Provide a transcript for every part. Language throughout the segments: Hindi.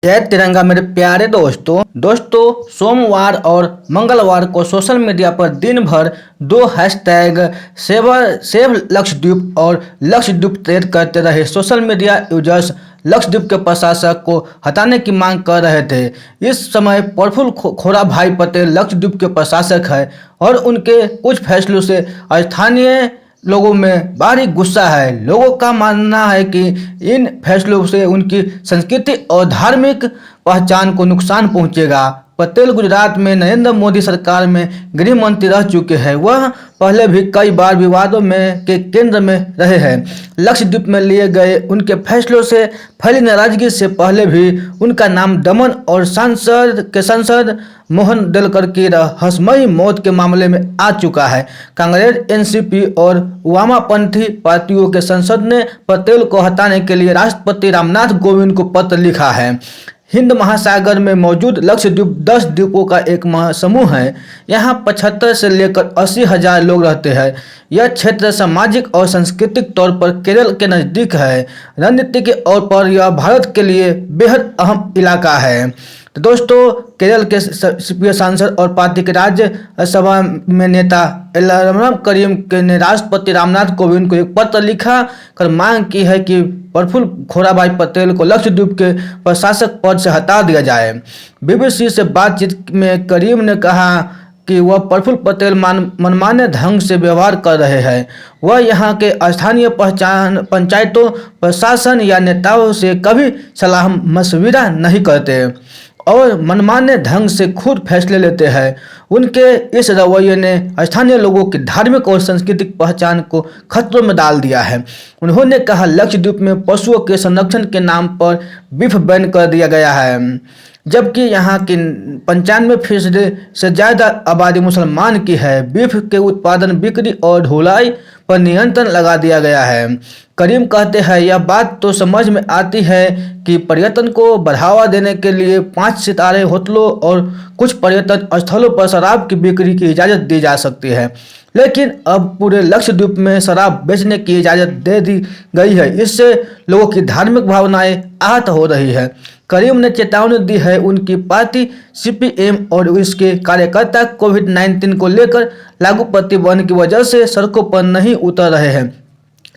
जय तिरंगा मेरे प्यारे दोस्तों सोमवार और मंगलवार को सोशल मीडिया पर दिन भर दो हैशटैग सेव लक्षद्वीप और लक्षद्वीप ट्रेंड करते रहे। सोशल मीडिया यूजर्स लक्षद्वीप के प्रशासक को हटाने की मांग कर रहे थे। इस समय प्रफुल्ल खोराभाई पटेल लक्षद्वीप के प्रशासक है और उनके कुछ फैसलों से स्थानीय लोगों में भारी गुस्सा है। लोगों का मानना है कि इन फैसलों से उनकी संस्कृति और धार्मिक पहचान को नुकसान पहुंचेगा। पटेल गुजरात में नरेंद्र मोदी सरकार में गृह मंत्री रह चुके हैं। वह पहले भी कई बार विवादों में के केंद्र में रहे हैं। लक्षद्वीप में लिए गए उनके फैसलों से फैली नाराजगी से पहले भी उनका नाम दमन और सांसद मोहन देलकर की रहस्यमयी मौत के मामले में आ चुका है। कांग्रेस, एनसीपी और वामपंथी पार्टियों के संसद ने पटेल को हटाने के लिए राष्ट्रपति रामनाथ कोविंद को पत्र लिखा है। हिंद महासागर में मौजूद लक्षद्वीप 10 द्वीपों का एक महासमूह है। यहाँ 75 से लेकर 80 हजार लोग रहते हैं। यह क्षेत्र सामाजिक और सांस्कृतिक तौर पर केरल के नज़दीक है। रणनीति के तौर पर यह भारत के लिए बेहद अहम इलाका है। तो दोस्तों, केरल के सीपीए सांसद और पार्टी के राज्यसभा में नेता एलरम करीम ने राष्ट्रपति रामनाथ कोविंद को एक पत्र लिखा कर मांग की है कि प्रफुल्ल खोराभाई पटेल को लक्षद्वीप के प्रशासक पद से हटा दिया जाए। बीबीसी से बातचीत में करीम ने कहा कि वह प्रफुल्ल पटेल मनमाने ढंग से व्यवहार कर रहे हैं। वह यहाँ के स्थानीय पंचायतों, प्रशासन या नेताओं से कभी सलाह मशविरा नहीं करते और मनमाने ढंग से खुद फैसले लेते हैं। उनके इस रवैये ने स्थानीय लोगों की धार्मिक और सांस्कृतिक पहचान को खतरों में डाल दिया है। उन्होंने कहा, लक्षद्वीप में पशुओं के संरक्षण के नाम पर बीफ बैन कर दिया गया है, जबकि यहाँ की 95% से ज़्यादा आबादी मुसलमान की है। बीफ के उत्पादन, बिक्री और ढुलाई पर नियंत्रण लगा दिया गया है। करीम कहते हैं, यह बात तो समझ में आती है कि पर्यटन को बढ़ावा देने के लिए 5 सितारे होटलों और कुछ पर्यटन स्थलों पर शराब की बिक्री की इजाज़त दी जा सकती है, लेकिन अब पूरे लक्षद्वीप में शराब बेचने की इजाज़त दे दी गई है। इससे लोगों की धार्मिक भावनाएं आहत हो रही है। करीम ने चेतावनी दी है उनकी पार्टी सीपीएम और इसके कार्यकर्ता कोविड-19 को लेकर लागू प्रतिबंध की वजह से सड़कों पर नहीं उतर रहे हैं,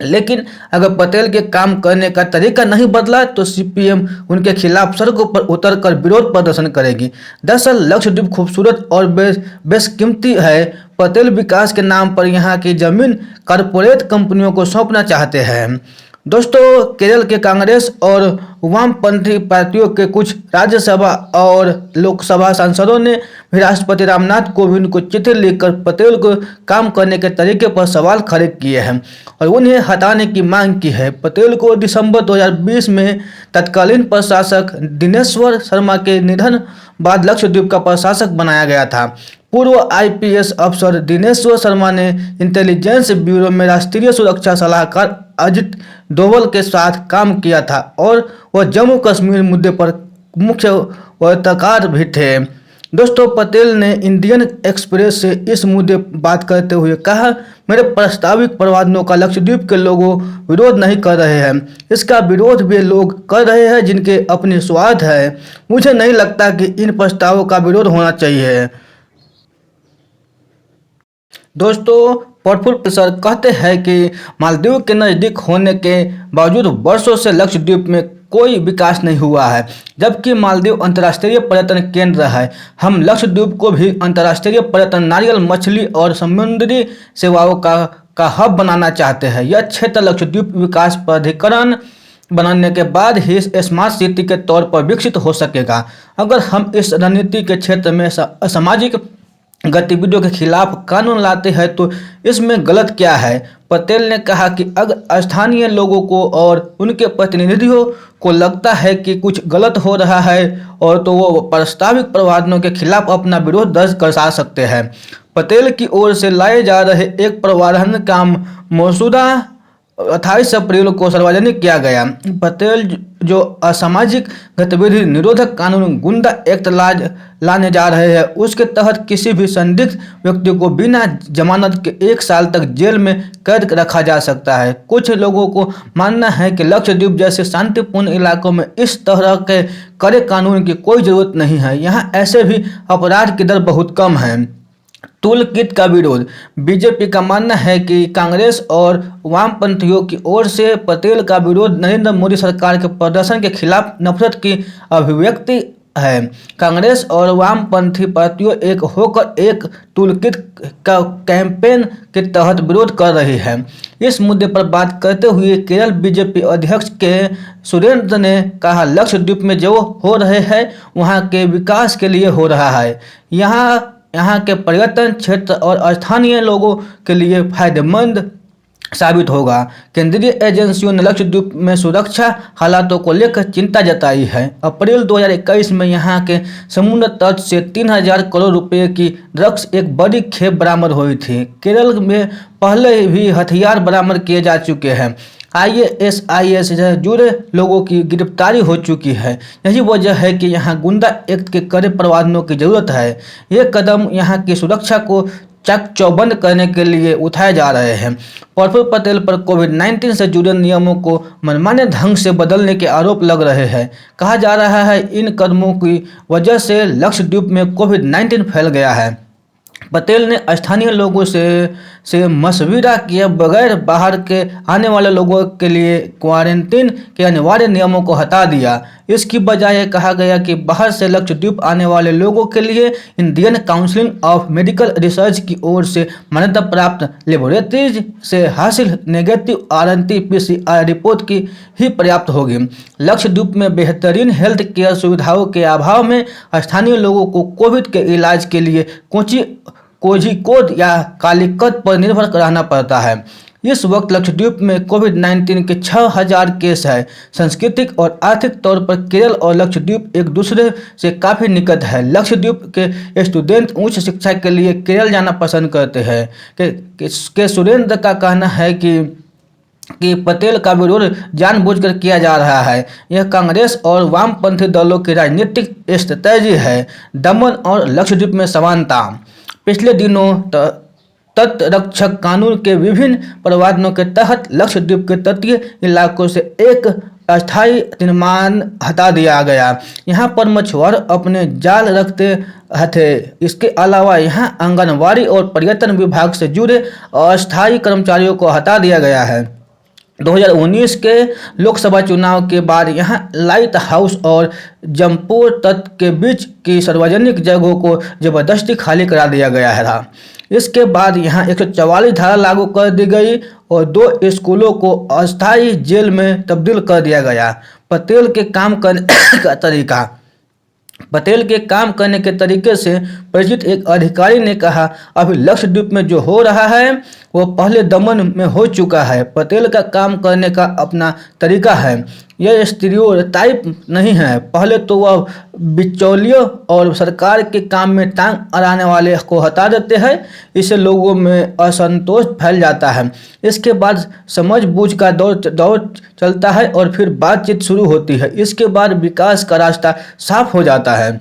लेकिन अगर पटेल के काम करने का तरीका नहीं बदला तो सीपीएम उनके खिलाफ सड़कों पर उतरकर विरोध प्रदर्शन करेगी। दरअसल लक्षद्वीप खूबसूरत और बेशकीमती है। पटेल विकास के नाम पर यहाँ की जमीन कारपोरेट कंपनियों को सौंपना चाहते हैं। दोस्तों, केरल के कांग्रेस और वामपंथी पार्टियों के कुछ राज्यसभा और लोकसभा सांसदों ने भी राष्ट्रपति रामनाथ कोविंद को चिट्ठी लिखकर पटेल को काम करने के तरीके पर सवाल खड़े किए हैं और उन्हें हटाने की मांग की है। पटेल को दिसंबर 2020 में तत्कालीन प्रशासक दिनेश्वर शर्मा के निधन बाद लक्षद्वीप का प्रशासक बनाया गया था। पूर्व आईपीएस अफसर दिनेश्वर शर्मा ने इंटेलिजेंस ब्यूरो में राष्ट्रीय सुरक्षा सलाहकार अजित डोवल के साथ काम किया था और वह जम्मू कश्मीर मुद्दे पर मुख्य वार्ताकार भी थे। दोस्तों, पटेल ने इंडियन एक्सप्रेस से इस मुद्दे बात करते हुए कहा, मेरे प्रस्तावित प्रावधानों का लक्षद्वीप के लोगों विरोध नहीं कर रहे हैं। इसका विरोध वे लोग कर रहे हैं जिनके अपने स्वार्थ है। मुझे नहीं लगता कि इन प्रस्तावों का विरोध होना चाहिए। दोस्तों, प्रफुल्ल सर कहते हैं कि मालदीव के नज़दीक होने के बावजूद वर्षों से लक्षद्वीप में कोई विकास नहीं हुआ है, जबकि मालदीव अंतर्राष्ट्रीय पर्यटन केंद्र है। हम लक्षद्वीप को भी अंतर्राष्ट्रीय पर्यटन, नारियल, मछली और समुद्री सेवाओं का हब बनाना चाहते हैं। यह क्षेत्र लक्षद्वीप विकास प्राधिकरण बनाने के बाद ही स्मार्ट सिटी के तौर पर विकसित हो सकेगा। अगर हम इस रणनीति के क्षेत्र में असामाजिक गतिविधियों के खिलाफ कानून लाते हैं तो इसमें गलत क्या है। पटेल ने कहा कि अगर स्थानीय लोगों को और उनके प्रतिनिधियों को लगता है कि कुछ गलत हो रहा है और तो वो प्रस्तावित प्रावधानों के खिलाफ अपना विरोध दर्ज करा सकते हैं। पटेल की ओर से लाए जा रहे एक प्रावधान का मसौदा 28 अप्रैल को सार्वजनिक किया गया। पटेल जो असामाजिक गतिविधि निरोधक कानून गुंडा एक्ट लाने जा रहे हैं, उसके तहत किसी भी संदिग्ध व्यक्ति को बिना जमानत के 1 साल तक जेल में कैद रखा जा सकता है। कुछ लोगों को मानना है कि लक्षद्वीप जैसे शांतिपूर्ण इलाकों में इस तरह के कड़े कानून की कोई जरूरत नहीं है। यहाँ ऐसे भी अपराध की दर बहुत कम है। टूल किट का विरोध। बीजेपी का मानना है कि कांग्रेस और वामपंथियों की ओर से पटेल का विरोध नरेंद्र मोदी सरकार के प्रदर्शन के खिलाफ नफरत की अभिव्यक्ति है। कांग्रेस और वामपंथी पार्टियों एक होकर एक टूलकिट का कैंपेन के तहत विरोध कर रही है। इस मुद्दे पर बात करते हुए केरल बीजेपी अध्यक्ष के सुरेंद्र ने कहा, लक्षद्वीप में जो हो रहे हैं वहां के विकास के लिए हो रहा है। यहाँ के पर्यटन क्षेत्र और स्थानीय लोगों के लिए फायदेमंद साबित होगा। केंद्रीय एजेंसियों ने लक्षद्वीप में सुरक्षा हालातों को लेकर चिंता जताई है। अप्रैल 2021 में यहाँ के समुद्र तट से 3000 करोड़ रुपए की ड्रग्स एक बड़ी खेप बरामद हुई थी। केरल में पहले भी हथियार बरामद किए जा चुके हैं। ISIS से जुड़े लोगों की गिरफ्तारी हो चुकी है। यही वजह है कि यहाँ गुंडा एक्ट के कड़े प्रावधानों की जरूरत है। ये कदम यहाँ की सुरक्षा को चक चौबंद करने के लिए उठाए जा रहे हैं। प्रफुल्ल पटेल पर कोविड-19 से जुड़े नियमों को मनमाने ढंग से बदलने के आरोप लग रहे हैं। कहा जा रहा है इन कदमों की वजह से लक्षद्वीप में कोविड-19 फैल गया है। पटेल ने स्थानीय लोगों से मशविरा किए बगैर बाहर के आने वाले लोगों के लिए क्वारंटीन के अनिवार्य नियमों को हटा दिया। इसकी बजाय कहा गया कि बाहर से लक्षद्वीप आने वाले लोगों के लिए Indian council of medical research की ओर से मान्यता प्राप्त लेबोरेटरीज से हासिल नेगेटिव RT-PCR रिपोर्ट की ही पर्याप्त होगी। लक्षद्वीप में बेहतरीन हेल्थ केयर सुविधाओं के अभाव में स्थानीय लोगों को कोविड के इलाज के लिए कोझिकोड या कालीकट पर निर्भर रहना पड़ता है। इस वक्त लक्षद्वीप में कोविड-19 के 6000 केस है। सांस्कृतिक और आर्थिक तौर पर केरल और लक्षद्वीप एक दूसरे से काफ़ी निकट है। लक्षद्वीप के स्टूडेंट उच्च शिक्षा के लिए केरल जाना पसंद करते हैं। के सुरेंद्र का कहना है कि पटेल का विरोध जानबूझकर किया जा रहा है। यह कांग्रेस और वामपंथी दलों की राजनीतिक स्ट्रैटेजी है। दमन और लक्षद्वीप में समानता। पिछले दिनों तटरक्षक कानून के विभिन्न प्रावधानों के तहत लक्षद्वीप के तटीय इलाकों से एक अस्थायी निर्माण हटा दिया गया। यहाँ पर मछुआरे अपने जाल रखते थे। इसके अलावा यहाँ आंगनबाड़ी और पर्यटन विभाग से जुड़े अस्थायी कर्मचारियों को हटा दिया गया है। 2019 के लोकसभा चुनाव के बाद यहाँ लाइट हाउस और जमपुर तट के बीच की सार्वजनिक जगहों को जबरदस्ती खाली करा दिया गया था। इसके बाद यहाँ 144 धारा लागू कर दी गई और 2 स्कूलों को अस्थायी जेल में तब्दील कर दिया गया। पटेल के काम करने के तरीके से परिचित एक अधिकारी ने कहा, अभी लक्षद्वीप में जो हो रहा है वो पहले दमन में हो चुका है। पटेल का काम करने का अपना तरीका है। यह स्टीरियोटाइप नहीं है। पहले तो वह बिचौलियों और सरकार के काम में टांग अड़ाने वाले को हटा देते हैं। इससे लोगों में असंतोष फैल जाता है। इसके बाद समझबूझ का दौर चलता है और फिर बातचीत शुरू होती है। इसके बाद विकास का रास्ता साफ हो जाता है।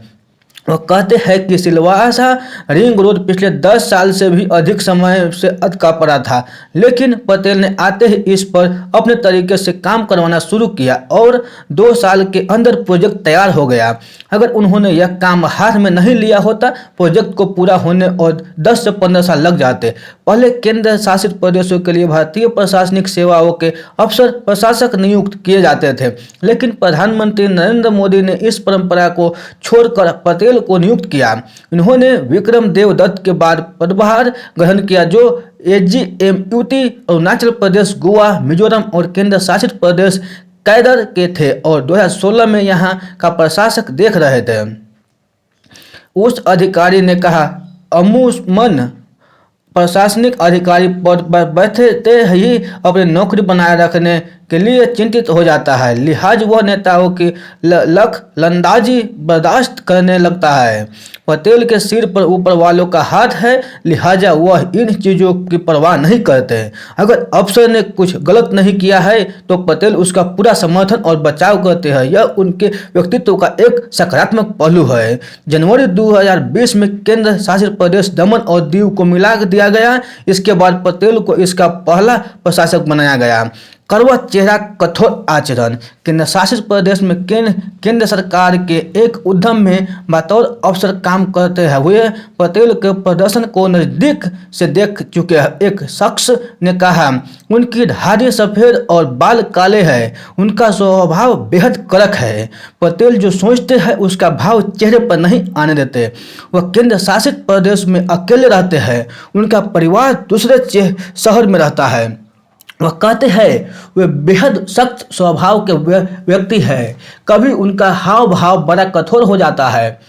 वह कहते हैं कि सिलवासा रिंग रोड पिछले 10 साल से भी अधिक समय से अटका पड़ा था, लेकिन पटेल ने आते ही इस पर अपने तरीके से काम करवाना शुरू किया और 2 साल के अंदर प्रोजेक्ट तैयार हो गया। अगर उन्होंने यह काम हाथ में नहीं लिया होता, प्रोजेक्ट को पूरा होने और 10 से 15 साल लग जाते। पहले केंद्र शासित प्रदेशों के लिए भारतीय प्रशासनिक सेवाओं के अफसर प्रशासक नियुक्त किए जाते थे, लेकिन प्रधानमंत्री नरेंद्र मोदी ने इस परंपरा को छोड़कर पटेल को नियुक्त किया। इन्होंने विक्रम देवदत्त के बाद पदभार ग्रहण किया, जो AGMUT अरुणाचल प्रदेश, गोवा, मिजोरम और केंद्र शासित प्रदेश कैडर के थे और 2016 में यहाँ का प्रशासक देख रहे थे। उस अधिकारी ने कहा, अमूमन प्रशासनिक अधिकारी पद पर बैठते ही अपनी नौकरी बनाए रखने के लिए चिंतित हो जाता है, लिहाज वह नेताओं की लंदाजी बर्दाश्त करने लगता है। पटेल के सिर पर ऊपर वालों का हाथ है, लिहाजा वह इन चीज़ों की परवाह नहीं करते। अगर अफसर ने कुछ गलत नहीं किया है तो पटेल उसका पूरा समर्थन और बचाव करते हैं। यह उनके व्यक्तित्व का एक सकारात्मक पहलू है। जनवरी 2020 में केंद्र शासित प्रदेश दमन और दीव को मिला दिया गया। इसके बाद पटेल को इसका पहला प्रशासक बनाया गया। कड़वा चेहरा, कठोर आचरण। केंद्र शासित प्रदेश में केंद्र सरकार के एक उद्यम में बतौर अफसर काम करते हुए पटेल के प्रदर्शन को नज़दीक से देख चुके एक शख्स ने कहा, उनकी दाढ़ी सफ़ेद और बाल काले हैं। उनका स्वभाव बेहद कड़क है। पटेल जो सोचते हैं उसका भाव चेहरे पर नहीं आने देते। वह केंद्र शासित प्रदेश में अकेले रहते हैं। उनका परिवार दूसरे शहर में रहता है। वह कहते हैं वे बेहद सख्त स्वभाव के व्यक्ति हैं। कभी उनका हाव भाव बड़ा कठोर हो जाता है।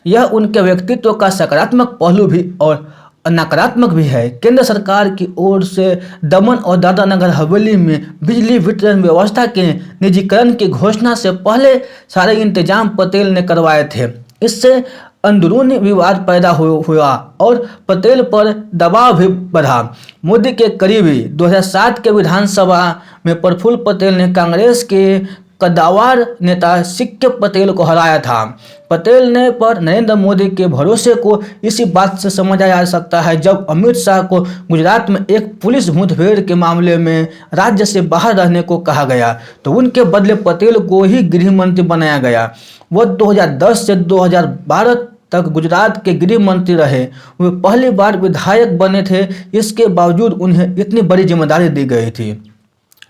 यह उनके व्यक्तित्व का सकारात्मक पहलू भी और नकारात्मक भी है। केंद्र सरकार की ओर से दमन और दादरा नगर हवेली में बिजली वितरण व्यवस्था के निजीकरण की घोषणा से पहले सारे इंतजाम पटेल ने करवाए थे। इससे अंदरूनी विवाद पैदा हुआ और पटेल पर दबाव भी बढ़ा। मोदी के करीबी 2007 के विधानसभा में प्रफुल्ल पटेल ने कांग्रेस के कद्दावर नेता सीके पटेल को हराया था। पटेल ने पर नरेंद्र मोदी के भरोसे को इसी बात से समझा जा सकता है जब अमित शाह को गुजरात में एक पुलिस मुठभेड़ के मामले में राज्य से बाहर रहने को कहा गया तो उनके बदले पटेल को ही गृह मंत्री बनाया गया। वह 2010 से 2012 तक गुजरात के गृह मंत्री रहे। वे पहली बार विधायक बने थे, इसके बावजूद उन्हें इतनी बड़ी जिम्मेदारी दी गई थी।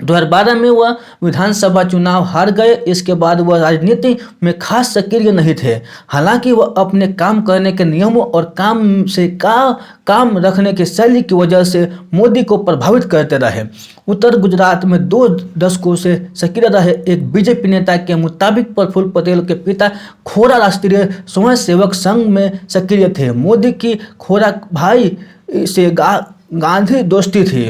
2012 में वह विधानसभा चुनाव हार गए। इसके बाद वह राजनीति में खास सक्रिय नहीं थे। हालांकि वह अपने काम करने के नियमों और काम रखने की शैली की वजह से मोदी को प्रभावित करते रहे। उत्तर गुजरात में 2 दशकों से सक्रिय रहे एक बीजेपी नेता के मुताबिक प्रफुल्ल पटेल के पिता खोरा राष्ट्रीय स्वयंसेवक संघ में सक्रिय थे। मोदी की खोरा भाई से गांधी दोस्ती थी।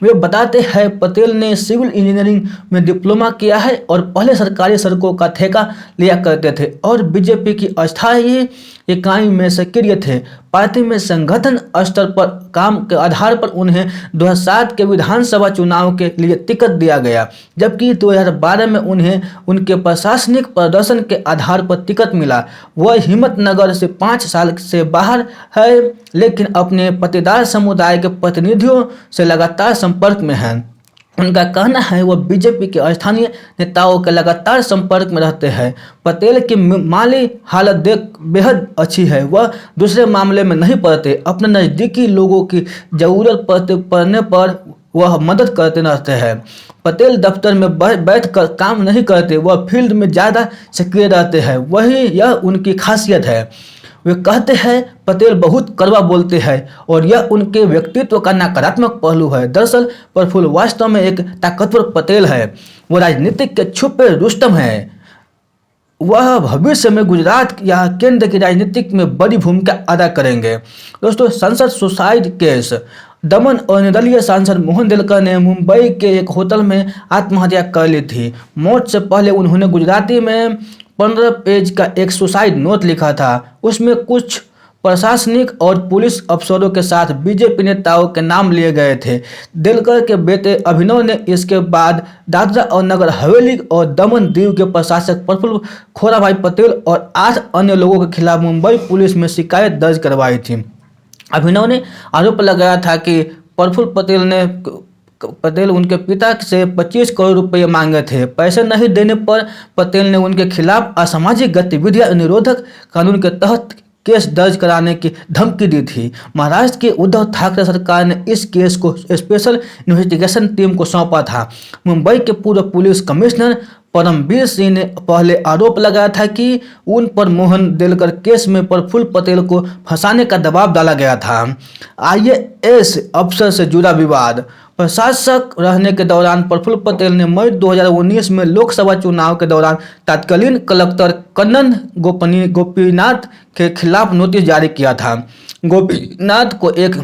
वे बताते हैं पटेल ने सिविल इंजीनियरिंग में डिप्लोमा किया है और पहले सरकारी सड़कों का ठेका लिया करते थे और बीजेपी की अस्थायी इकाई में सक्रिय थे। पार्टी में संगठन स्तर पर काम के आधार पर उन्हें 2007 के विधानसभा चुनाव के लिए टिकट दिया गया, जबकि 2012 में उन्हें उनके प्रशासनिक प्रदर्शन के आधार पर टिकट मिला। वह हिम्मतनगर से 5 साल से बाहर है, लेकिन अपने पटीदार समुदाय के प्रतिनिधियों से लगातार संपर्क में हैं। उनका कहना है वह बीजेपी के स्थानीय नेताओं के लगातार संपर्क में रहते हैं। पटेल की माली हालत देख बेहद अच्छी है। वह दूसरे मामले में नहीं पड़ते। अपने नज़दीकी लोगों की ज़रूरत पड़ने पर वह मदद करते रहते हैं। पटेल दफ्तर में बैठकर काम नहीं करते, वह फील्ड में ज़्यादा सक्रिय रहते हैं। वही यह उनकी खासियत है। वे कहते हैं पटेल बहुत कड़वा बोलते हैं और यह उनके व्यक्तित्व का नकारात्मक पहलू है। दरअसल प्रफुल्ल वास्तव में एक ताकतवर पटेल है। वो राजनीतिक के छुपे रुस्तम है। वह भविष्य में गुजरात या केंद्र की राजनीतिक में बड़ी भूमिका अदा करेंगे। दोस्तों, संसद सुसाइड केस। दमन और निर्दलीय सांसद मोहन देलकर ने मुंबई के एक होटल में आत्महत्या कर ली थी। मौत से पहले उन्होंने गुजराती में 15 पेज का एक सुसाइड नोट लिखा था। उसमें कुछ प्रशासनिक और पुलिस अफसरों के साथ बीजेपी नेताओं के नाम लिए गए थे। देलकर के बेटे अभिनव ने इसके बाद दादरा और नगर हवेली और दमन दीव के प्रशासक प्रफुल्ल खोराभाई पटेल और 8 अन्य लोगों के खिलाफ मुंबई पुलिस में शिकायत दर्ज करवाई थी। अभिनव ने आरोप लगाया था कि प्रफुल्ल पटेल उनके पिता से 25 करोड़ रुपए मांगे थे। पैसे नहीं देने पर पटेल ने उनके खिलाफ असामाजिक गतिविधियां निरोधक कानून के तहत केस दर्ज कराने की धमकी दी थी। महाराष्ट्र की उद्धव ठाकरे सरकार ने इस केस को स्पेशल इन्वेस्टिगेशन टीम को सौंपा था। मुंबई के पूर्व पुलिस कमिश्नर परमवीर सिंह ने पहले आरोप लगाया था कि उन पर मोहन देलकर केस में प्रफुल्ल पटेल को फंसाने का दबाव डाला गया था। IAS अफसर से जुड़ा विवाद। प्रशासक रहने के दौरान प्रफुल्ल पटेल ने मई 2019 में लोकसभा चुनाव के दौरान तत्कालीन कलेक्टर कन्नन गोपीनाथ के खिलाफ नोटिस जारी किया था। गोपीनाथ को एक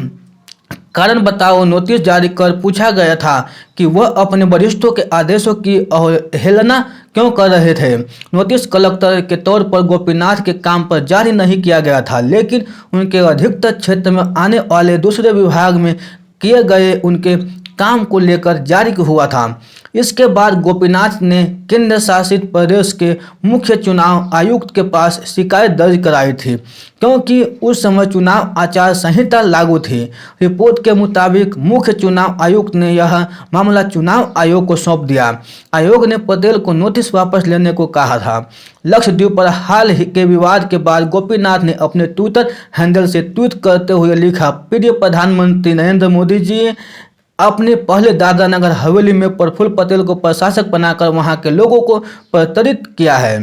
कारण बताओ नोटिस जारी कर पूछा गया था कि वह अपने वरिष्ठों के आदेशों की अवहेलना क्यों कर रहे थे। नोटिस कलेक्टर के तौर पर गोपीनाथ के काम पर जारी नहीं किया गया था, लेकिन उनके अधिकतर क्षेत्र में आने वाले दूसरे विभाग में किए गए उनके काम को लेकर जारी हुआ था। इसके बाद गोपीनाथ ने केंद्र शासित प्रदेश के मुख्य चुनाव आयुक्त के पास शिकायत दर्ज कराई थी, क्योंकि उस समय चुनाव आचार संहिता लागू थी। रिपोर्ट के मुताबिक मुख्य चुनाव आयुक्त ने यह मामला चुनाव आयोग को सौंप दिया। आयोग ने पटेल को नोटिस वापस लेने को कहा था। लक्षद्वीप पर हाल के विवाद के बाद गोपीनाथ ने अपने ट्विटर हैंडल से ट्वीट करते हुए लिखा, प्रिय प्रधानमंत्री नरेंद्र मोदी जी, अपने पहले दादरा नगर हवेली में प्रफुल्ल पटेल को प्रशासक बनाकर वहां के लोगों को प्रताड़ित किया है।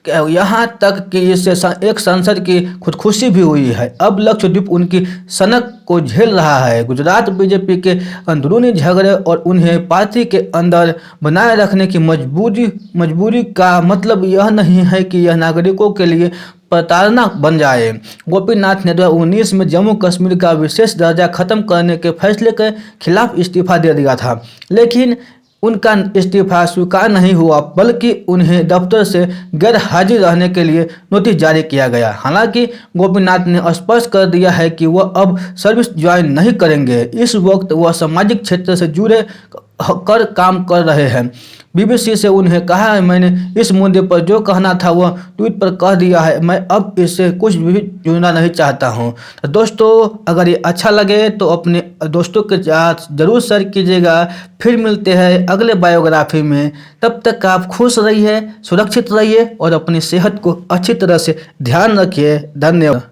यहाँ तक कि इससे एक सांसद की खुदकुशी भी हुई है। अब लक्षद्वीप उनकी सनक को झेल रहा है। गुजरात बीजेपी के अंदरूनी झगड़े और उन्हें पार्टी के अंदर बनाए रखने की मजबूरी का मतलब यह नहीं है कि यह नागरिकों के लिए प्रताड़ना बन जाए। गोपीनाथ ने 2019 में जम्मू कश्मीर का विशेष दर्जा खत्म करने के फैसले के खिलाफ इस्तीफा दे दिया था, लेकिन उनका इस्तीफा स्वीकार नहीं हुआ, बल्कि उन्हें दफ्तर से गैर हाजिर रहने के लिए नोटिस जारी किया गया। हालांकि गोपीनाथ ने स्पष्ट कर दिया है कि वह अब सर्विस ज्वाइन नहीं करेंगे। इस वक्त वह सामाजिक क्षेत्र से जुड़े कर काम कर रहे हैं। बीबीसी से उन्हें कहा है, मैंने इस मुद्दे पर जो कहना था वह ट्वीट पर कह दिया है, मैं अब इससे कुछ भी जुड़ना नहीं चाहता हूं। तो दोस्तों, अगर ये अच्छा लगे तो अपने दोस्तों के साथ जरूर शेयर कीजिएगा। फिर मिलते हैं अगले बायोग्राफी में। तब तक आप खुश रहिए, सुरक्षित रहिए और अपनी सेहत को अच्छी तरह से ध्यान रखिए। धन्यवाद।